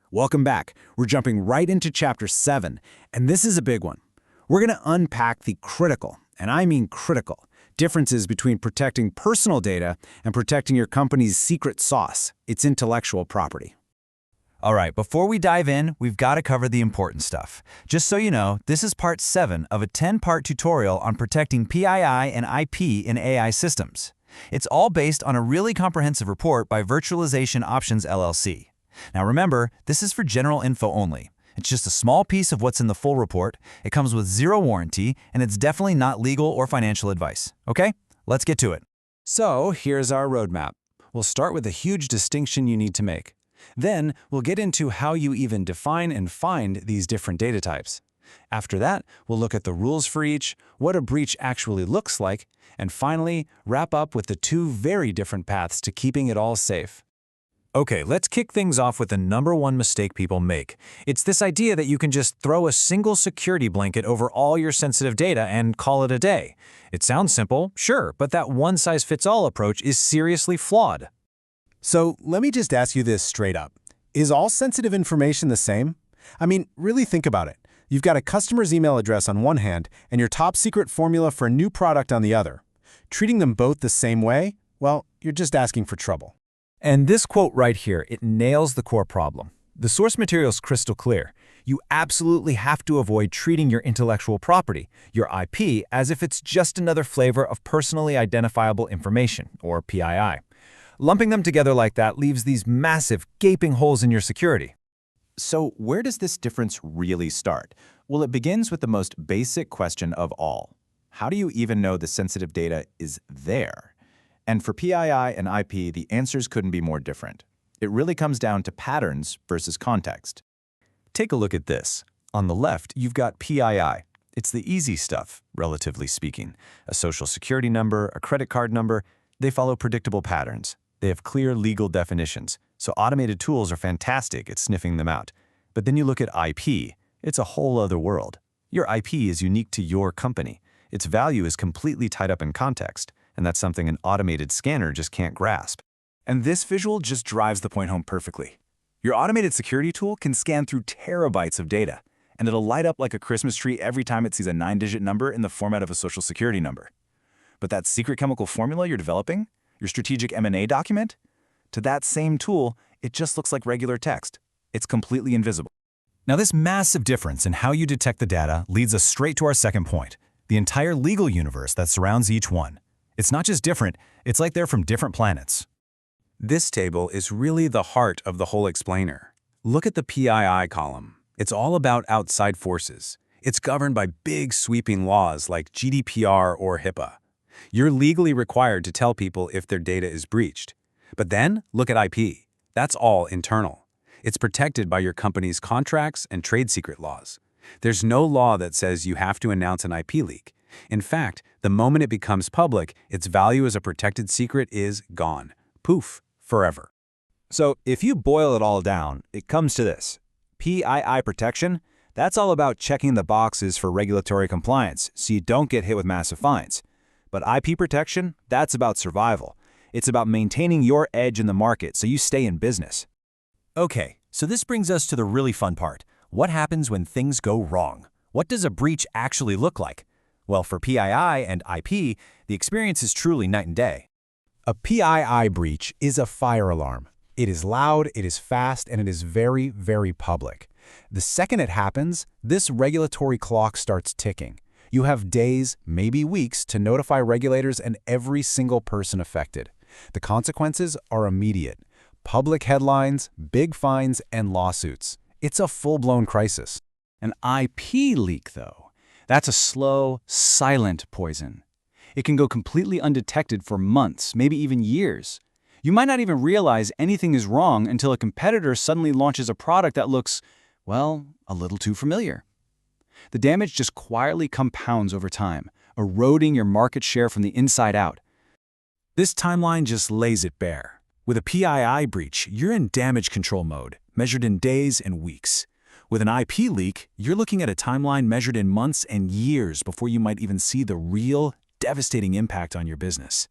Welcome back. We're jumping right into Chapter 7, and this is a big one. We're going to unpack the critical, and I mean critical, differences between protecting personal data and protecting your company's secret sauce, its intellectual property. All right, before we dive in, we've got to cover the important stuff. Just so you know, this is part 7 of a 10-part tutorial on protecting PII and IP in AI systems. It's all based on a really comprehensive report by Virtualization Options LLC. Now remember, this is for general info only. It's just a small piece of what's in the full report. It comes with zero warranty, and it's definitely not legal or financial advice. Okay, let's get to it. So here's our roadmap. We'll start with a huge distinction you need to make. Then we'll get into how you even define and find these different data types. After that, we'll look at the rules for each, what a breach actually looks like, and finally, wrap up with the 2 very different paths to keeping it all safe. Okay, let's kick things off with the #1 mistake people make. It's this idea that you can just throw a single security blanket over all your sensitive data and call it a day. It sounds simple, sure, but that one-size-fits-all approach is seriously flawed. So let me just ask you this straight up. Is all sensitive information the same? I mean, really think about it. You've got a customer's email address on one hand and your top secret formula for a new product on the other. Treating them both the same way? Well, you're just asking for trouble. And this quote right here, it nails the core problem. The source material is crystal clear. You absolutely have to avoid treating your intellectual property, your IP, as if it's just another flavor of personally identifiable information, or PII. Lumping them together like that leaves these massive, gaping holes in your security. So where does this difference really start? Well, it begins with the most basic question of all. How do you even know the sensitive data is there? And for PII and IP, the answers couldn't be more different. It really comes down to patterns versus context. Take a look at this. On the left, you've got PII. It's the easy stuff, relatively speaking. A social security number, a credit card number, they follow predictable patterns. They have clear legal definitions, so automated tools are fantastic at sniffing them out. But then you look at IP. It's a whole other world. Your IP is unique to your company. Its value is completely tied up in context, and that's something an automated scanner just can't grasp. And this visual just drives the point home perfectly. Your automated security tool can scan through terabytes of data, and it'll light up like a Christmas tree every time it sees a 9-digit number in the format of a social security number. But that secret chemical formula you're developing, your strategic M&A document, to that same tool, it just looks like regular text. It's completely invisible. Now, this massive difference in how you detect the data leads us straight to our second point, the entire legal universe that surrounds each one. It's not just different, it's like they're from different planets. This table is really the heart of the whole explainer. Look at the PII column. It's all about outside forces. It's governed by big sweeping laws like GDPR or HIPAA. You're legally required to tell people if their data is breached. But then, look at IP. That's all internal. It's protected by your company's contracts and trade secret laws. There's no law that says you have to announce an IP leak. In fact, the moment it becomes public, its value as a protected secret is gone. Poof, forever. So if you boil it all down, it comes to this. PII protection, that's all about checking the boxes for regulatory compliance so you don't get hit with massive fines. But IP protection, that's about survival. It's about maintaining your edge in the market so you stay in business. Okay, so this brings us to the really fun part. What happens when things go wrong? What does a breach actually look like? Well, for PII and IP, the experience is truly night and day. A PII breach is a fire alarm. It is loud, it is fast, and it is very, very public. The second it happens, this regulatory clock starts ticking. You have days, maybe weeks, to notify regulators and every single person affected. The consequences are immediate. Public headlines, big fines, and lawsuits. It's a full-blown crisis. An IP leak, though, that's a slow, silent poison. It can go completely undetected for months, maybe even years. You might not even realize anything is wrong until a competitor suddenly launches a product that looks, well, a little too familiar. The damage just quietly compounds over time, eroding your market share from the inside out. This timeline just lays it bare. With a PII breach, you're in damage control mode, measured in days and weeks. With an IP leak, you're looking at a timeline measured in months and years before you might even see the real, devastating impact on your business.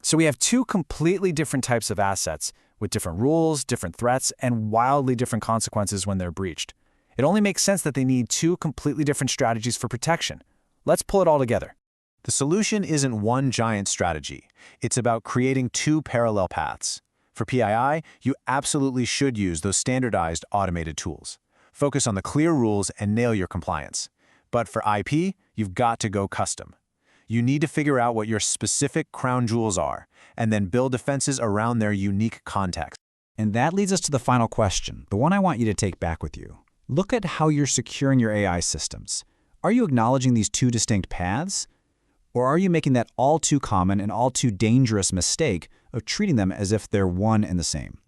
So we have 2 completely different types of assets with different rules, different threats, and wildly different consequences when they're breached. It only makes sense that they need two completely different strategies for protection. Let's pull it all together. The solution isn't one giant strategy. It's about creating two parallel paths. For PII, you absolutely should use those standardized automated tools. Focus on the clear rules and nail your compliance. But for IP, you've got to go custom. You need to figure out what your specific crown jewels are, and then build defenses around their unique context. And that leads us to the final question, the one I want you to take back with you. Look at how you're securing your AI systems. Are you acknowledging these two distinct paths? Or are you making that all too common and all too dangerous mistake of treating them as if they're one and the same?